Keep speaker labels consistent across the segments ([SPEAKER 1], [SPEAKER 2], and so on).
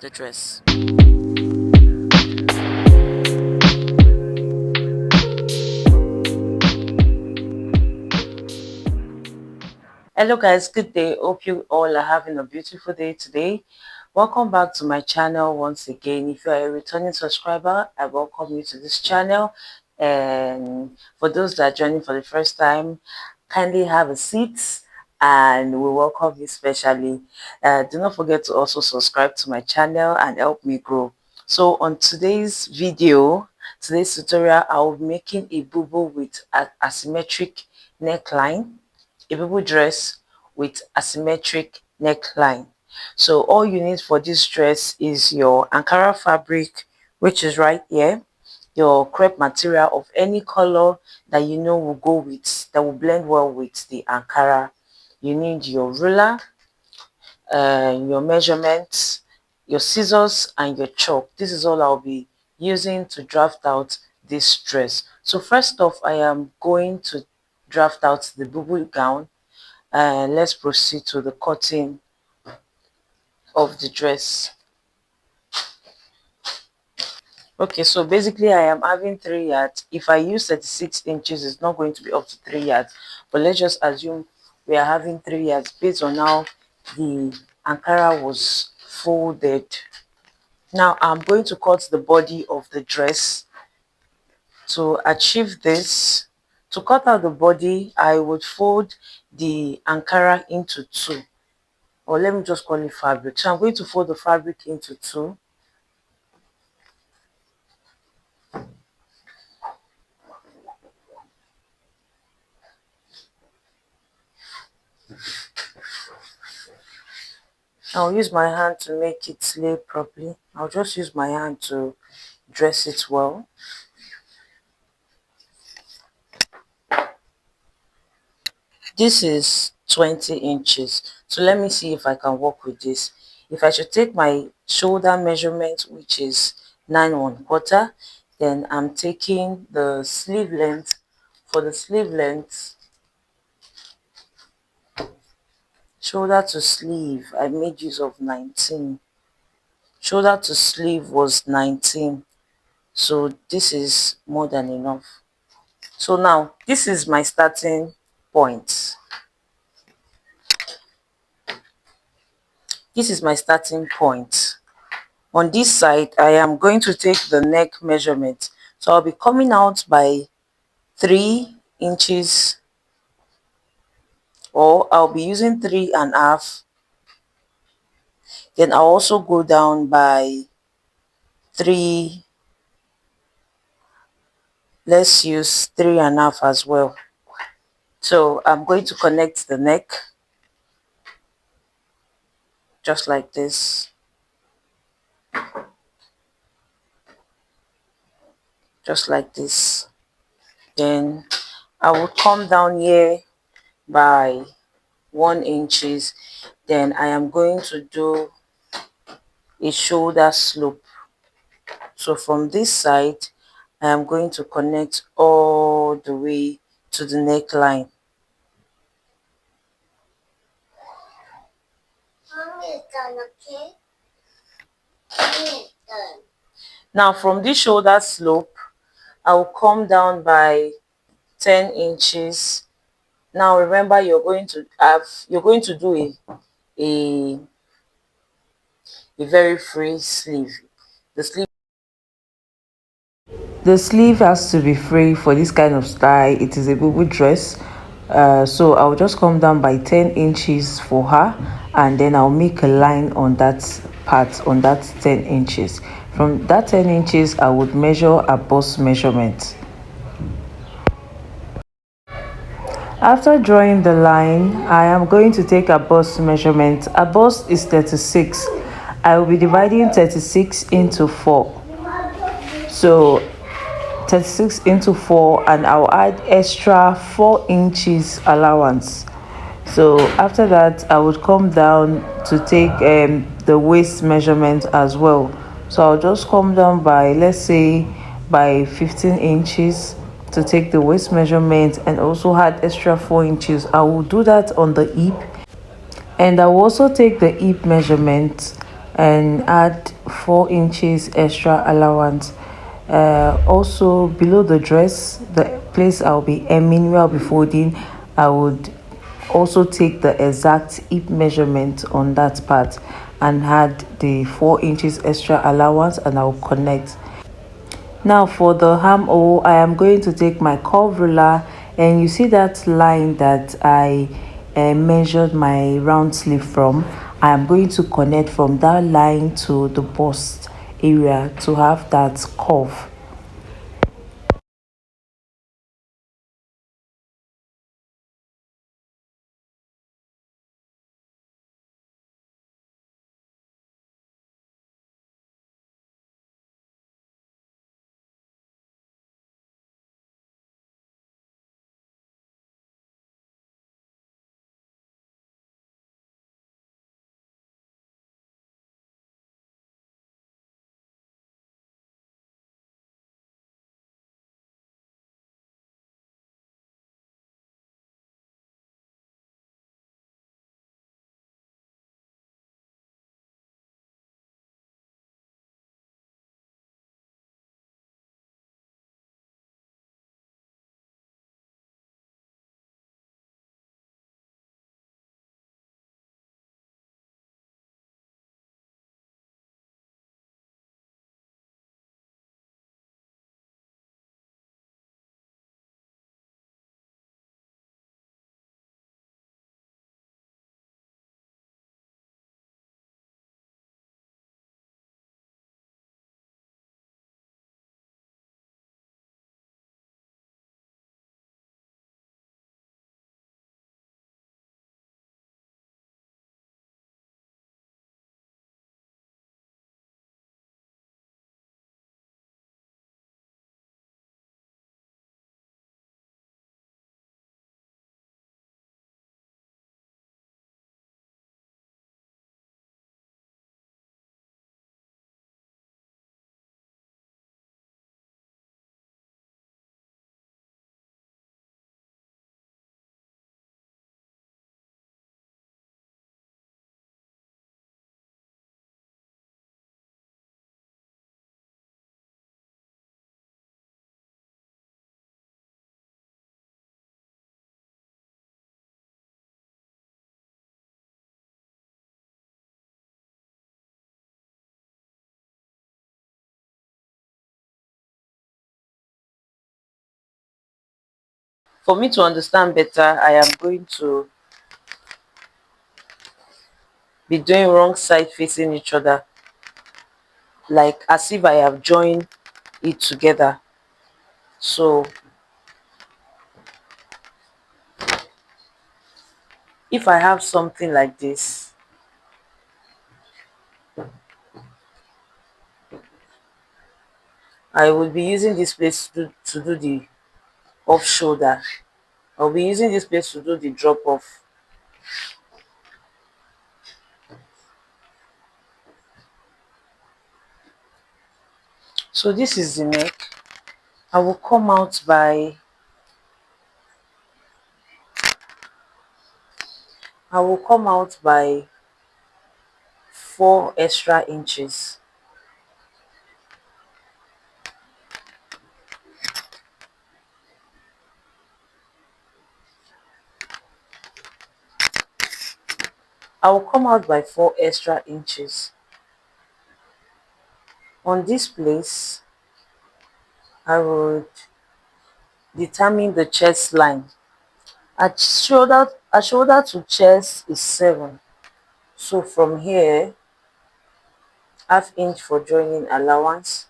[SPEAKER 1] the dress. Hello guys, good day. Hope you all are having a beautiful day today. Welcome back to my channel once again. If you are a returning subscriber, I welcome you to this channel. And for those that are joining for the first time, kindly have a seat and we welcome you specially. Do not forget to also subscribe to my channel and help me grow. So on today's video, today's tutorial, I'll be making a bubu with an asymmetric neckline, a bubu dress with asymmetric neckline. So all you need for this dress is your Ankara fabric, which is right here, your crepe material of any color that you know will go with, that will blend well with the Ankara. You need your ruler, your measurements, your scissors and your chalk. This is all I'll be using to draft out this dress. So first off, I am going to draft out the Bubu gown, and let's proceed to the cutting of the dress. Okay, so basically I am having 3 yards. If I use 36 inches, it's not going to be up to 3 yards, but let's just assume we are having 3 yards based on how the Ankara was folded. Now I'm going to cut the body of the dress. To achieve this, to cut out the body, I would fold the Ankara into 2, or let me just call it fabric. So I'm going to fold the fabric into 2. I'll use my hand to make it lay properly. I'll just use my hand to dress it well. This is 20 inches. So let me see if I can work with this. If I should take my shoulder measurement, which is 9 1/4, then I'm taking the sleeve length. For the sleeve length, shoulder to sleeve, I made use of 19. Shoulder to sleeve was 19. So this is more than enough. So now this is my starting point. This is my starting point. On this side, I am going to take the neck measurement. So I'll be coming out by 3 inches, or I'll be using 3.5. Then I'll also go down by 3. Let's use 3.5 as well. So I'm going to connect the neck just like this. Just like this. Then I will come down here by 1 inches. Then I am going to do a shoulder slope. So from this side, I am going to connect all the way to the neckline. Now from this shoulder slope, I will come down by 10 inches. Now remember, you're going to do a very free sleeve. The sleeve has to be free for this kind of style. It is a bubu dress. So I'll just come down by 10 inches for her, and then I'll make a line on that part, on that 10 inches. From that 10 inches, I would measure a bust measurement. After drawing the line, I am going to take a bust measurement. A bust is 36. I will be dividing 36 into 4. So 36 into 4, and I'll add extra 4 inches allowance. So after that, I would come down to take the waist measurement as well. So I'll just come down by, let's say, by 15 inches to take the waist measurement, and also add extra 4 inches. I will do that on the hip, and I will also take the hip measurement and add 4 inches extra allowance. Also below the dress, the place I'll be hemming, where I'll be folding, I would also take the exact hip measurement on that part and add the 4 inches extra allowance, and I'll connect. Now for the armhole, I am going to take my curve ruler, and you see that line that I measured my round sleeve from. I am going to connect from that line to the bust area to have that curve. For me to understand better, I am going to be doing wrong side facing each other, like as if I have joined it together. So if I have something like this, I will be using this place to do the off shoulder. I'll be using this place to do the drop off. So this is the neck. I will come out by I will come out by 4 extra inches. I will come out by 4 extra inches. On this place, I would determine the chest line. At shoulder to chest is 7. So from here, half inch for joining allowance.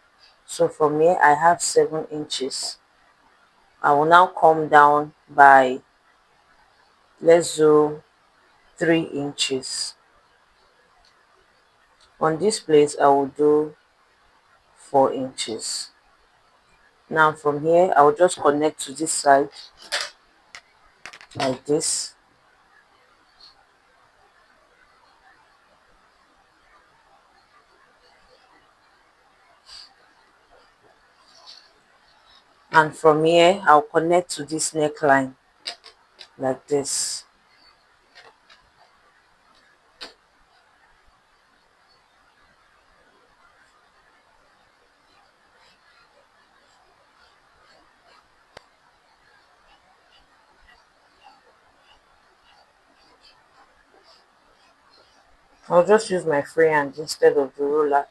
[SPEAKER 1] So from here, I have 7 inches. I will now come down by, let's do 3 inches. On this place, I will do 4 inches. Now from here, I will just connect to this side like this. And from here, I'll connect to this neckline like this. I'll just use my free hand instead of the ruler,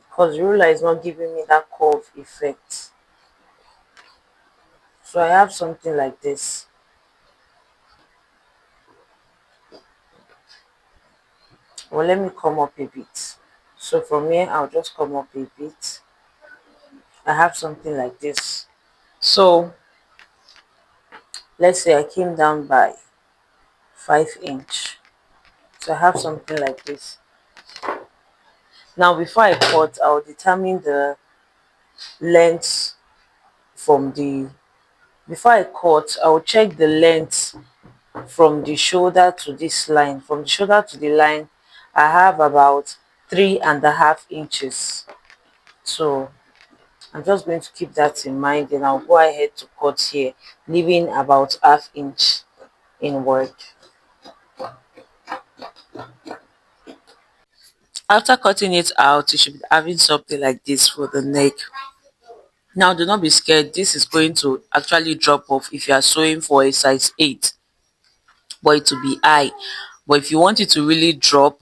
[SPEAKER 1] because the ruler is not giving me that curve effect. So I have something like this. Well, let me come up a bit. So from here, I'll just come up a bit. I have something like this. So let's say I came down by 5 inch. So I have something like this. Now before I cut, I'll determine the length from the before I cut, I'll check the length from the shoulder to this line. From the shoulder to the line, I have about 3.5 inches. So I'm just going to keep that in mind, then I'll go ahead to cut here, leaving about half inch inward. After cutting it out, you should be having something like this for the neck. Now do not be scared, this is going to actually drop off if you are sewing for a size 8, but it will be high. But if you want it to really drop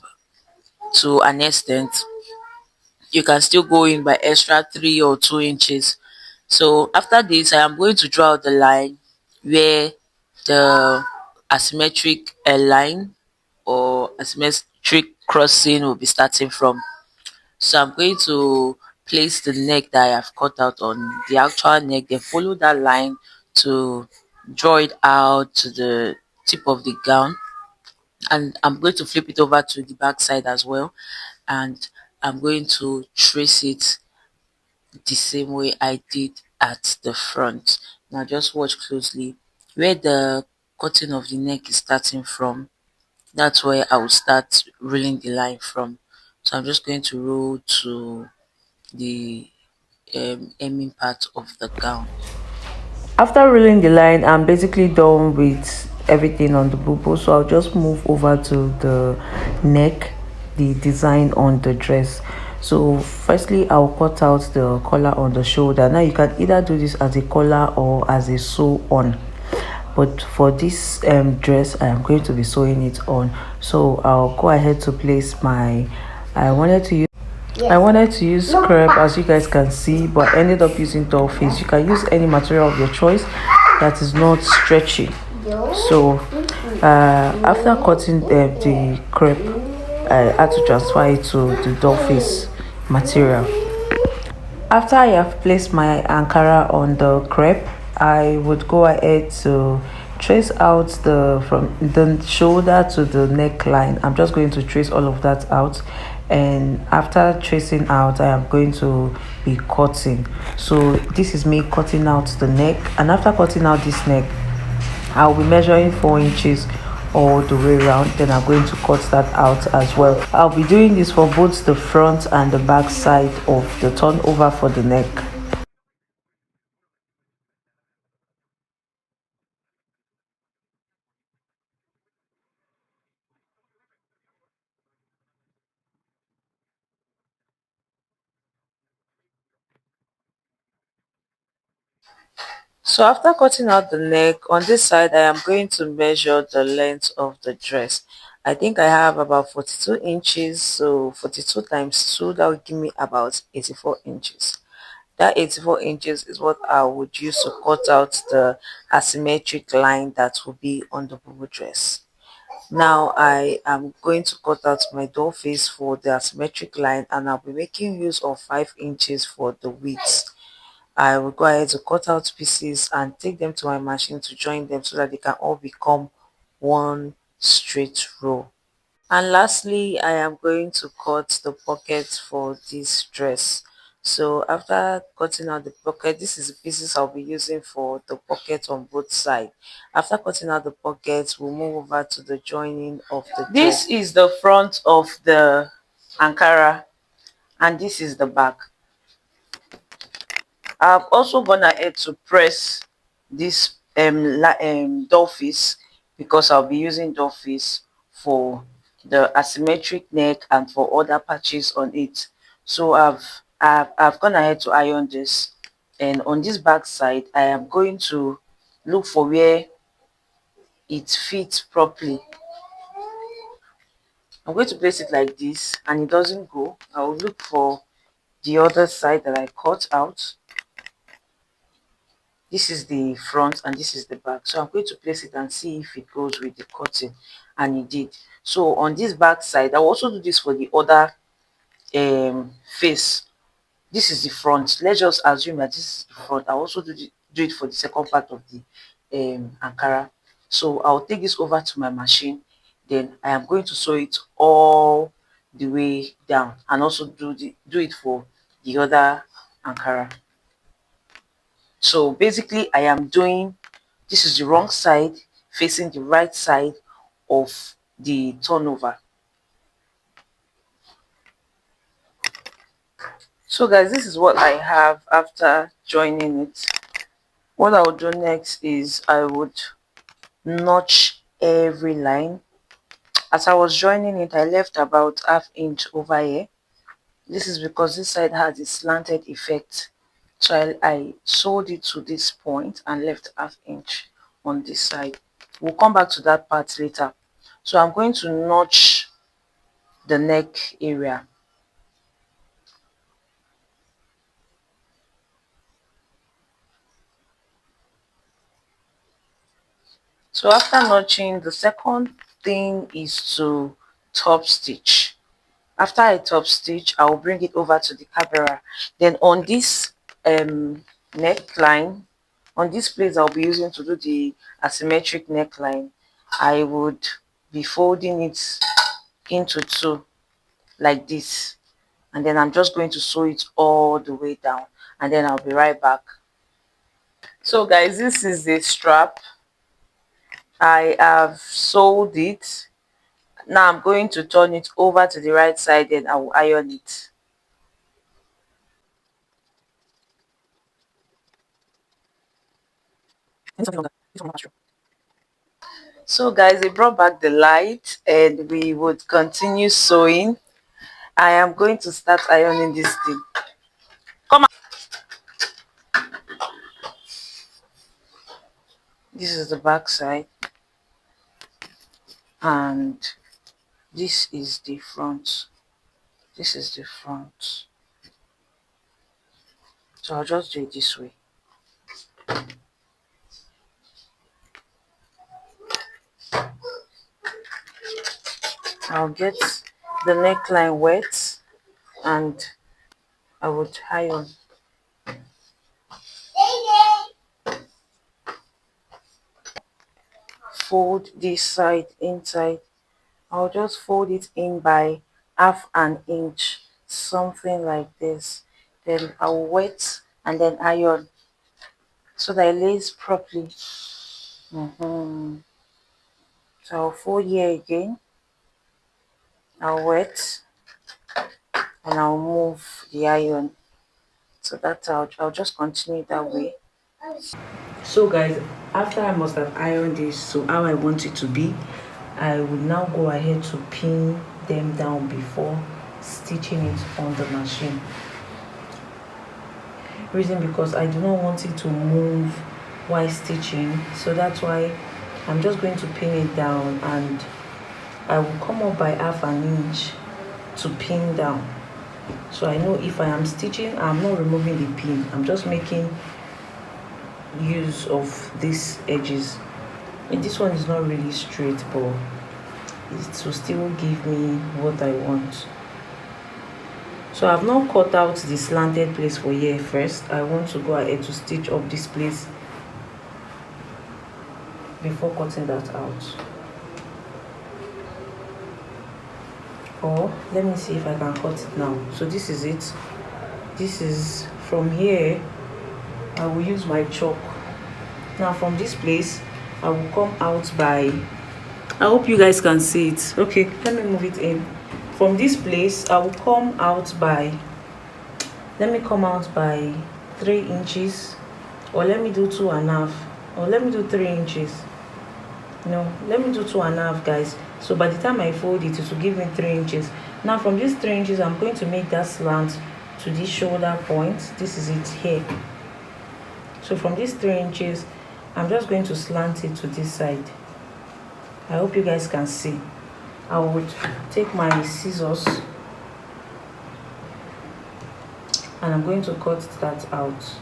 [SPEAKER 1] to an extent, you can still go in by extra 3 or 2 inches. So after this, I am going to draw out the line where the asymmetric line or asymmetric crossing will be starting from. So I'm going to place the neck that I have cut out on the actual neck, then follow that line to draw it out to the tip of the gown, and I'm going to flip it over to the back side as well, and I'm going to trace it the same way I did at the front. Now just watch closely where the cutting of the neck is starting from. That's where I will start rolling the line from. So I'm just going to roll to the hemming part of the gown. After rolling the line, I'm basically done with everything on the bubu, so I'll just move over to the neck, the design on the dress. So firstly, I'll cut out the collar on the shoulder. Now you can either do this as a collar or as a sew on, but for this dress I am going to be sewing it on. So I'll go ahead to place my I wanted to use crepe, as you guys can see, but I ended up using doll face. You can use any material of your choice that is not stretchy. So after cutting the crepe, I had to transfer it to the doll face material. After I have placed my ankara on the crepe, I would go ahead to trace out the from the shoulder to the neckline. I'm just going to trace all of that out, and after tracing out, I am going to be cutting. So this is me cutting out the neck, and after cutting out this neck, I'll be measuring 4 inches all the way around, then I'm going to cut that out as well. I'll be doing this for both the front and the back side of the turnover for the neck. So after cutting out the neck, on this side I am going to measure the length of the dress. I think I have about 42 inches, so 42 times 2, that will give me about 84 inches. That 84 inches is what I would use to cut out the asymmetric line that will be on the bubu dress. Now I am going to cut out my doll face for the asymmetric line, and I'll be making use of 5 inches for the width. I will go ahead to cut out pieces and take them to my machine to join them so that they can all become one straight row. And lastly, I am going to cut the pocket for this dress. So after cutting out the pocket, this is the pieces I'll be using for the pocket on both sides. After cutting out the pockets, we'll move over to the joining of the dress. This is the front of the ankara, and this is the back. I've also gone ahead to press this doll face, because I'll be using doll face for the asymmetric neck and for other patches on it. So I've gone ahead to iron this, and on this back side I am going to look for where it fits properly. I'm going to place it like this and it doesn't go. I'll look for the other side that I cut out. This is the front and this is the back. So I'm going to place it and see if it goes with the cutting, and it did. So on this back side, I'll also do this for the other face. This is the front. Let's just assume that this is the front. I'll also do it for the second part of the Ankara. So I'll take this over to my machine. Then I am going to sew it all the way down and also do it for the other Ankara. So basically I am doing, this is the wrong side facing the right side of the turnover. So guys, this is what I have after joining it. What I would do next is I would notch every line. As I was joining it, I left about ½ inch over here. This is because this side has a slanted effect. So I sewed it to this point and left ½ inch on this side. We'll come back to that part later. So I'm going to notch the neck area. So after notching, the second thing is to top stitch. After I top stitch, I will bring it over to the camera. Then on this neckline, on this place I'll be using to do the asymmetric neckline, I would be folding it into two like this, and then I'm just going to sew it all the way down, and then I'll be right back. So guys, this is the strap. I have sewed it. Now I'm going to turn it over to the right side and I will iron it. So guys, they brought back the light and we would continue sewing. I am going to start ironing this thing. Come on. This is the back side and this is the front. This is the front. So I'll just do it this way. I'll get the neckline wet and I would iron. Fold this side inside. I'll just fold it in by ½ inch, something like this. Then I'll wet and then iron so that it lays properly. So I'll fold here again. I'll wet and I'll move the iron. So that's how I'll just continue that way. So guys, after I must have ironed this so how I want it to be, I will now go ahead to pin them down before stitching it on the machine. Reason because I do not want it to move while stitching, so that's why I'm just going to pin it down and I will come up by ½ inch to pin down. So I know if I am stitching, I'm not removing the pin, I'm just making use of these edges. And this one is not really straight, but it will still give me what I want. So I've not cut out the slanted place for here first. I want to go ahead to stitch up this place before cutting that out. Or let me see if I can cut it now. So this is it. This is from here. I will use my chalk. Now from this place I will come out by, I hope you guys can see it. Okay, let me move it in. From this place I will come out by, let me come out by 3 inches, or let me do 2.5, or let me do 3 inches. No, let me do 2.5 guys. So by the time I fold it, it will give me 3 inches. Now from these 3 inches I'm going to make that slant to this shoulder point. This is it here. So from these 3 inches I'm just going to slant it to this side. I hope you guys can see. I would take my scissors and I'm going to cut that out.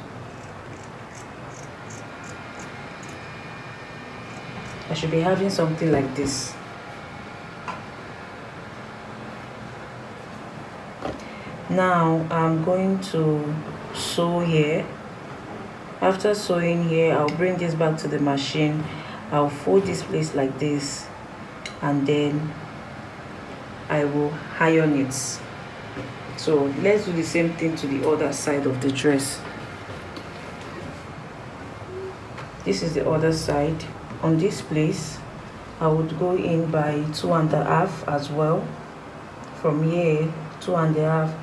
[SPEAKER 1] I should be having something like this. Now I'm going to sew here. After sewing here, I'll bring this back to the machine. I'll fold this place like this and then I will iron it. So let's do the same thing to the other side of the dress. This is the other side. On this place, I would go in by 2.5 as well. From here, 2.5.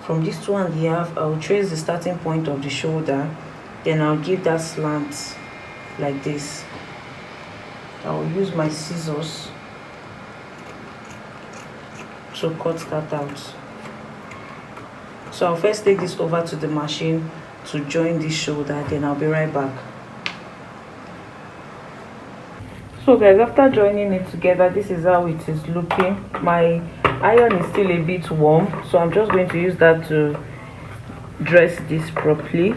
[SPEAKER 1] From this 2.5, I'll trace the starting point of the shoulder. Then I'll give that slant like this. I'll use my scissors to cut that out. So I'll first take this over to the machine to join this shoulder, then I'll be right back. So guys, after joining it together, this is how it is looking. My iron is still a bit warm, so I'm just going to use that to dress this properly.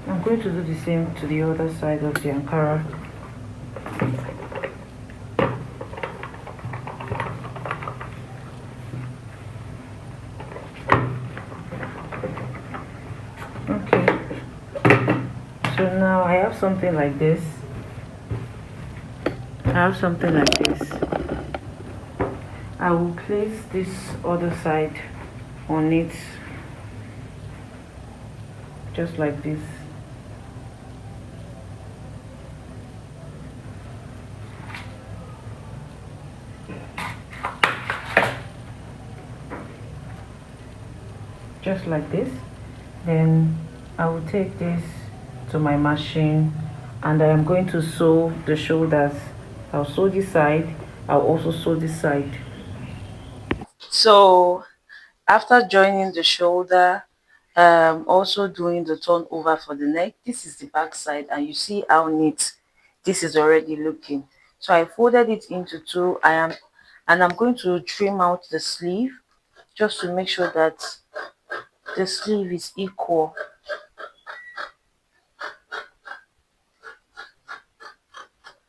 [SPEAKER 1] I'm going to do the same to the other side of the Ankara. Okay, so now I have something like this. I will place this other side on it just like this. Just like this. Then I will take this to my machine and I am going to sew the shoulders. I'll sew this side, I'll also sew this side. So after joining the shoulder, also doing the turn over for the neck, this is the back side and you see how neat this is already looking. So I folded it into two. I'm going to trim out the sleeve just to make sure that the sleeve is equal.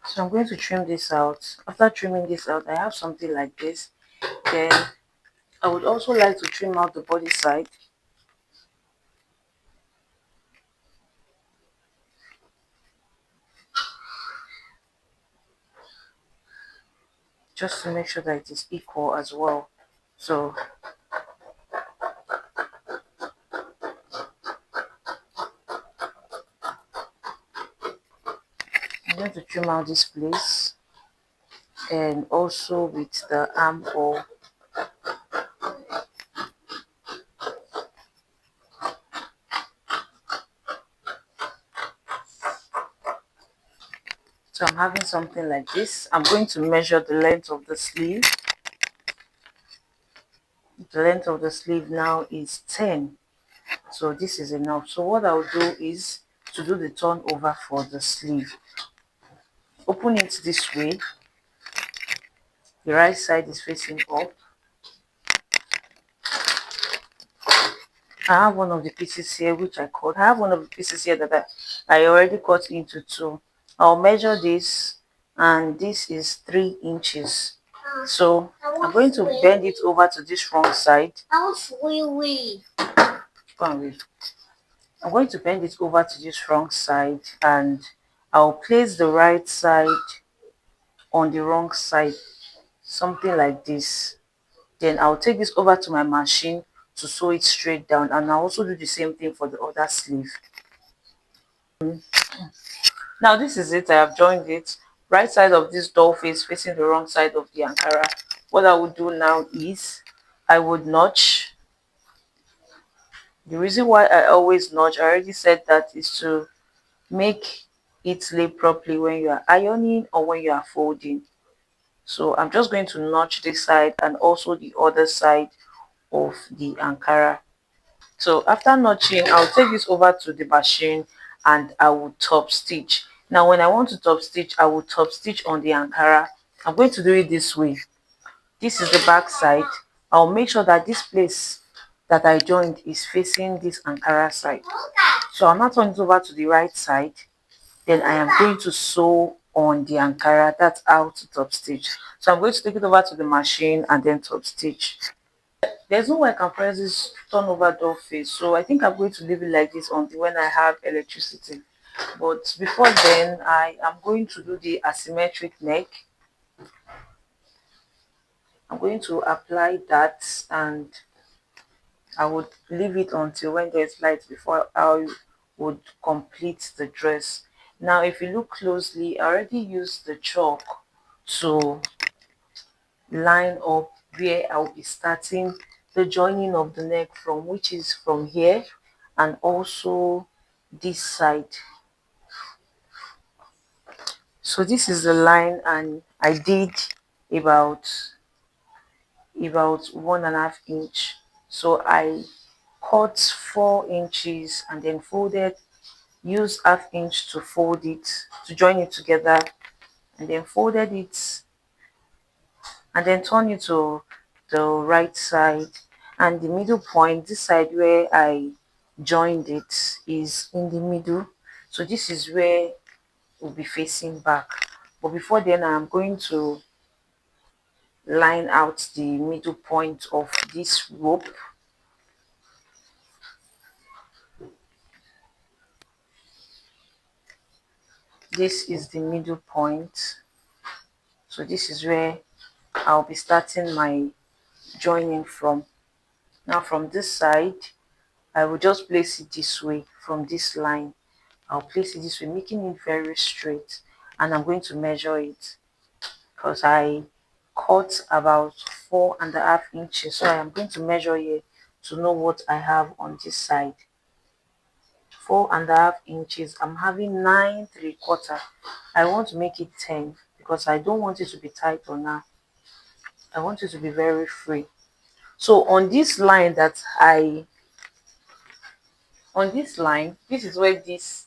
[SPEAKER 1] So I'm going to trim this out. After trimming this out, I have something like this. Then I would also like to trim out the body side. Just to make sure that it is equal as well. So I'm going to trim out this place and also with the armhole. So I'm having something like this. I'm going to measure the length of the sleeve. The length of the sleeve now is 10. So this is enough. So what I'll do is to do the turn over for the sleeve. Open it this way. The right side is facing up. I have one of the pieces here which I cut. I have one of the pieces here that I already cut into two. I'll measure this and this is 3 inches. So I'm going to bend it over to this wrong side. Go and read. I'm going to bend it over to this wrong side and I'll place the right side on the wrong side, something like this. Then I'll take this over to my machine to sew it straight down and I'll also do the same thing for the other sleeve. Now this is it. I have joined it. Right side of this doll face facing the wrong side of the Ankara. What I would do now is I would notch. The reason why I always notch, I already said that, is to make it lay properly when you are ironing or when you are folding. So I'm just going to notch this side and also the other side of the Ankara. So after notching, I'll take this over to the machine and I will top stitch. Now when I want to top stitch, I will top stitch on the Ankara. I'm going to do it this way. This is the back side. I'll make sure that this place that I joined is facing this Ankara side. So I'll now turn it over to the right side. Then I am going to sew on the Ankara. That's how to top stitch. So I'm going to take it over to the machine and then top stitch. There's no way I can press this turn over door face, so I think I'm going to leave it like this until when I have electricity. But before then, I am going to do the asymmetric neck. I'm going to apply that and I would leave it until when there's light before I would complete the dress. Now if you look closely, I already used the chalk to line up where I'll be starting the joining of the neck from, which is from here and also this side. So this is the line and I did about 1.5 inch. So I cut 4 inches and then folded, use half inch to fold it to join it together and then folded it and then turn it to the right side, and the middle point, this side where I joined it, is in the middle. So this is where we'll be facing back. But before then, I'm going to line out the middle point of this rope. This is the middle point. So this is where I'll be starting my joining from. Now from this side, I will just place it this way from this line. I'll place it this way, making it very straight, and I'm going to measure it because I cut about 4.5 inches. So I am going to measure here to know what I have on this side. 4.5 inches. I'm having 9.75. I want to make it 10 because I don't want it to be tight on now. I want it to be very free. So on this line this is where this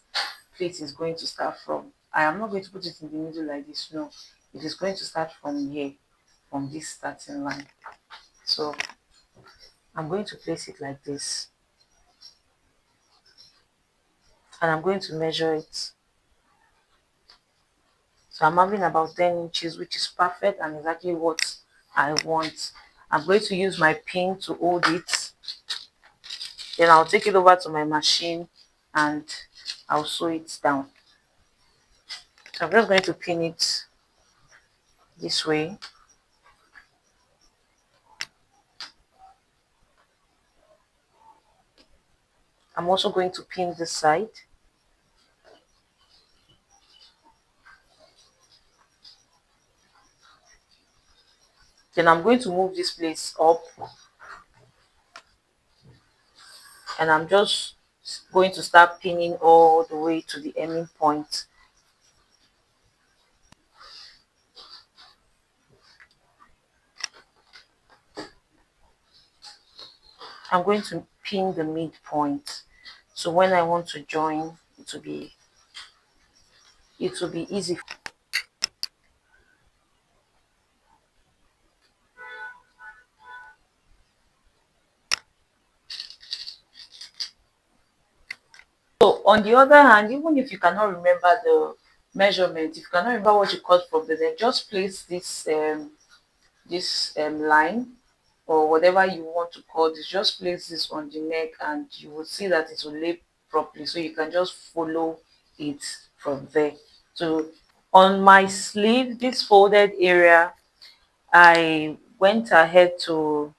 [SPEAKER 1] plate is going to start from. I am not going to put it in the middle like this. No, it is going to start from here, from this starting line. So I'm going to place it like this and I'm going to measure it. So I'm having about 10 inches, which is perfect and exactly what I want. I'm going to use my pin to hold it. Then I'll take it over to my machine and I'll sew it down. So I'm just going to pin it this way. I'm also going to pin this side. Then I'm going to move this place up and I'm just going to start pinning all the way to the ending point. I'm going to pin the midpoint. So when I want to join, it will be easy. So on the other hand, even if you cannot remember the measurement, if you cannot remember what you cut from the neck, just place this line or whatever you want to cut this. Just place this on the neck and you will see that it will lay properly. So you can just follow it from there. So on my sleeve, this folded area, I went ahead to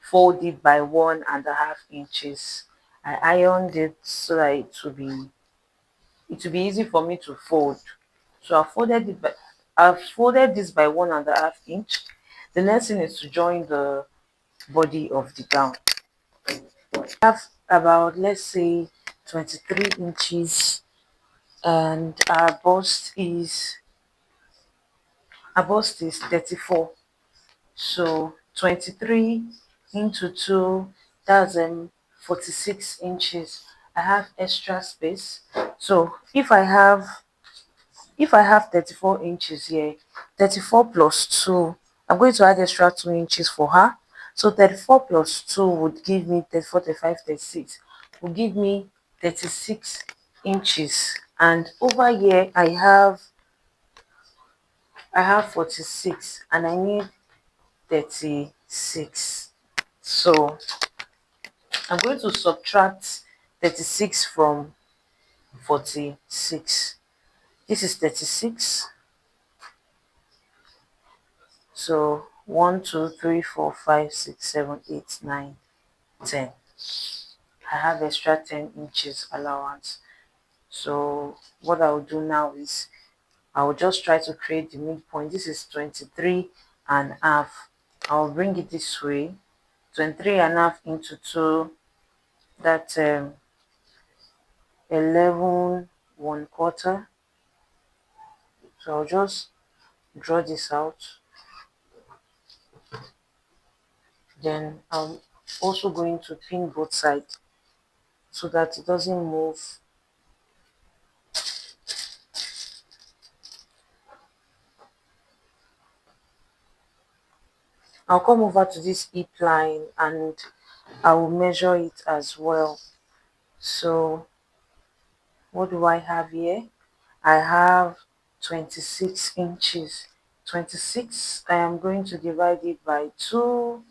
[SPEAKER 1] fold it by 1.5 inches. I ironed it so that it will be easy for me to fold. So I've folded this by 1.5 inch. The next thing is to join the body of the gown. I have about, let's say, 23 inches and our bust is Our bust is 34. So 23 into 2, that's 46 inches. I have extra space. So if I have 34 inches here, 34 plus 2, I'm going to add extra 2 inches for her. So 34 plus 2 would give me 34, 35, 36. Will give me 36 inches. And over here I have 46 and I need 36. So I'm going to subtract 36 from 46. This is 36. So 1, 2, 3, 4, 5, 6, 7, 8, 9, 10. I have extra 10 inches allowance. So what I will do now is I will just try to create the midpoint. This is 23 and a half. I'll bring it this way. 23 and a half into 2. That's 11 1/4. So I'll just draw this out. Then I'm also going to pin both sides so that it doesn't move. I'll come over to this hip line and I will measure it as well. So what do I have here? I have 26 inches. 26, I am going to divide it by 2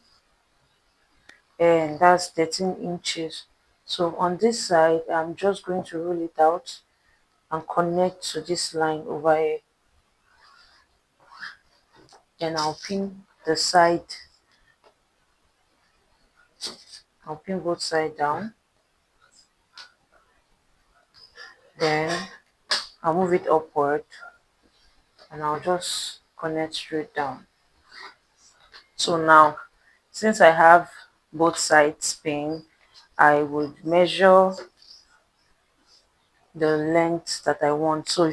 [SPEAKER 1] and that's 13 inches. So on this side, I'm just going to roll it out and connect to this line over here. Then I'll pin the side. I'll pin both sides down. Then I'll move it upward and I'll just connect straight down. So now, since I have both sides pinned, I would measure the length that I want. So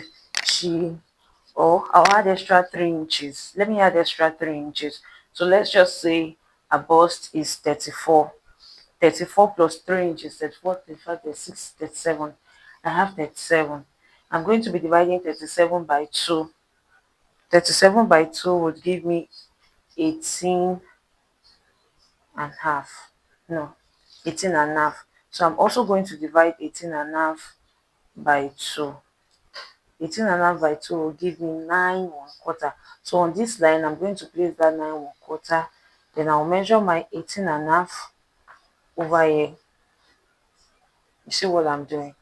[SPEAKER 1] I'll add extra 3 inches. Let me add extra 3 inches. So let's just say a bust is 34. 34 plus 3 inches, 34, 35, 36, 37. I have 37. I'm going to be dividing 37 by 2. 37 by 2 would give me 18 and half. No, 18 and half. So I'm also going to divide 18 and half by 2. 18 and half by 2 will give me 9 1/4. So on this line, I'm going to place that 9 1/4. Then I'll measure my 18 and half over here. You see what I'm doing?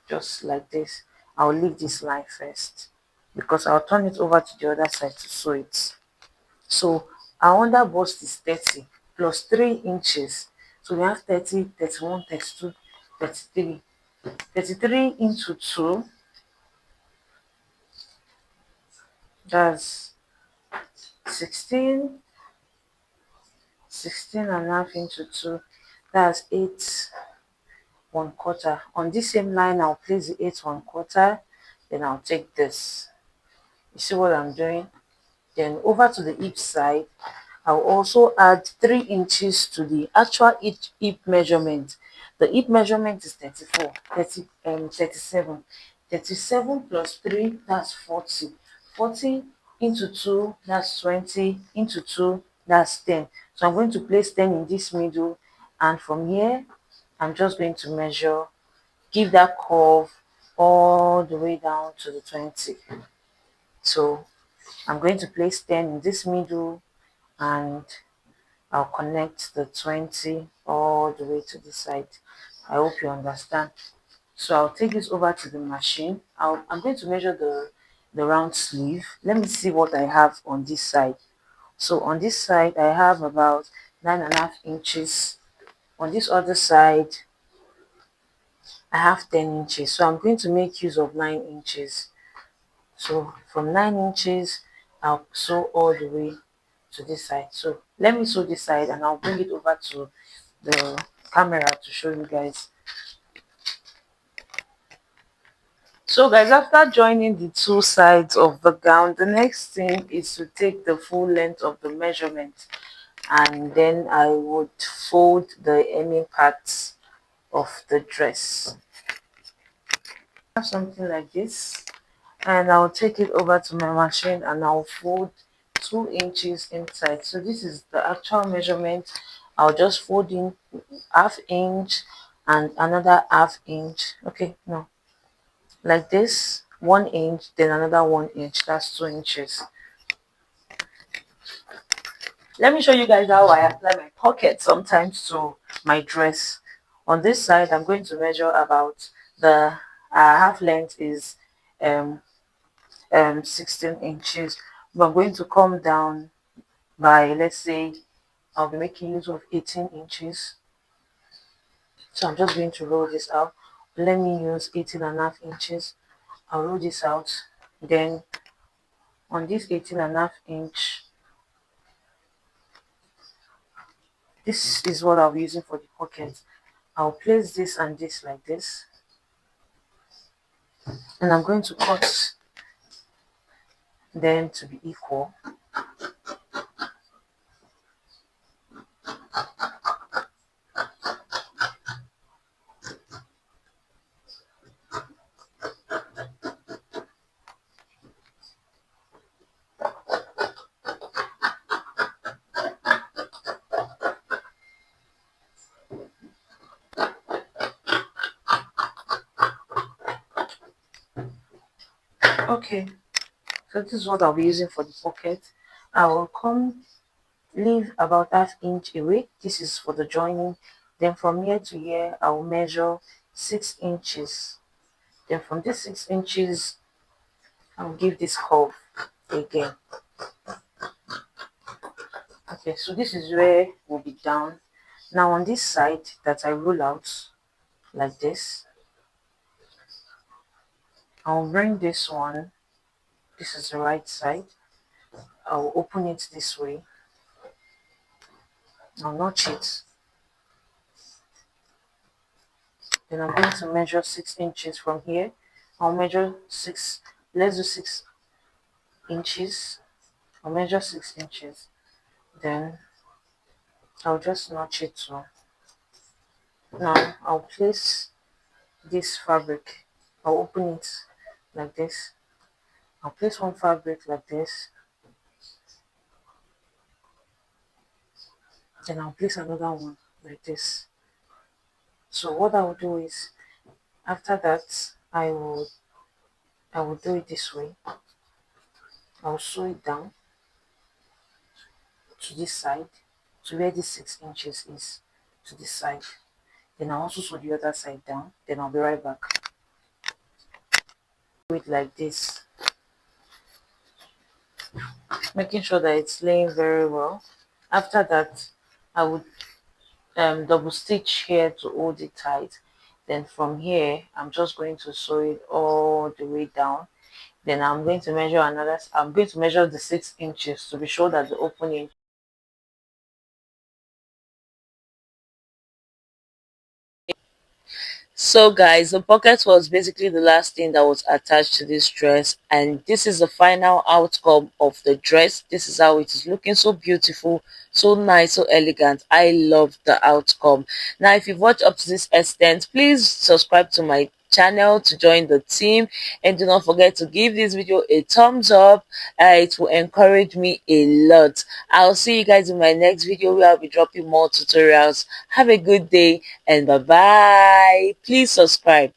[SPEAKER 1] Just like this. I'll leave this line first because I'll turn it over to the other side to sew it. So our under bust is 30 plus 3 inches. So we have 30, 31, 32, 33. 33 into 2, that's 16. 16 and a half into 2, that's 8 1/4. On this same line, I'll place the 8 1/4, then I'll take this. You see what I'm doing? Then over to the hip side, I'll also add 3 inches to the actual hip measurement. The hip measurement is 34, 37. 37 plus 3, that's 40. 40 into 2, that's 20. Into 2, that's 10. So I'm going to place 10 in this middle. And from here, I'm just going to measure, give that curve all the way down to the 20. So I'm going to place 10 in this middle and I'll connect the 20 all the way to the side. I hope you understand. So I'll take this over to the machine. I'm going to measure the round sleeve. Let me see what I have on this side. So on this side, I have about 9.5 inches. On this other side, I have 10 inches. So I'm going to make use of 9 inches. So from 9 inches, I'll sew all the way to this side. So let me sew this side and I'll bring it over to the camera to show you guys. So guys, after joining the two sides of the gown, the next thing is to take the full length of the measurement, and then I would fold the hemming parts of the dress. Have something like this, and I'll take it over to my machine and I'll fold 2 inches inside. So this is the actual measurement. I'll just fold in half inch and another half inch. Okay, no, like this, 1 inch, then another 1 inch. That's 2 inches. Let me show you guys how I apply my pocket sometimes to my dress. On this side, I'm going to measure about the half length is um 16 inches, but I'm going to come down by, let's say, I'll be making use of 18 inches. So I'm just going to roll this out. Let me use 18.5 inches. I'll roll this out. Then on this 18.5 inch, this is what I'll be using for the pocket. I'll place this and this like this, and I'm going to cut them to be equal. Okay, so this is what I'll be using for the pocket. I will come leave about half inch away. This is for the joining. Then from here to here, I will measure 6 inches. Then from this 6 inches, I'll give this curve again. Okay, so this is where we'll be down. Now on this side that I roll out like this, I'll bring this one. This is the right side. I'll open it this way. I'll notch it. Then I'm going to measure 6 inches from here. I'll measure six. Let's do 6 inches. I'll measure 6 inches. Then I'll just notch it too. Now I'll place this fabric. I'll open it like this. I'll place one fabric like this. Then I'll place another one like this. So what I will do is, after that, I will do it this way. I'll sew it down to this side, to where this 6 inches is, to this side. Then I'll also sew the other side down. Then I'll be right back. Do it like this, making sure that it's laying very well. After that, I would double stitch here to hold it tight. Then from here, I'm just going to sew it all the way down. Then I'm going to measure I'm going to measure the 6 inches to be sure that the opening. So guys, the pocket was basically the last thing that was attached to this dress, and this is the final outcome of the dress. This is how it is looking, so beautiful, so nice, so elegant. I love the outcome. Now if you've watched up to this extent, please subscribe to my channel to join the team, and do not forget to give this video a thumbs up. It will encourage me a lot. I'll see you guys in my next video where I'll be dropping more tutorials. Have a good day and bye bye. Please subscribe.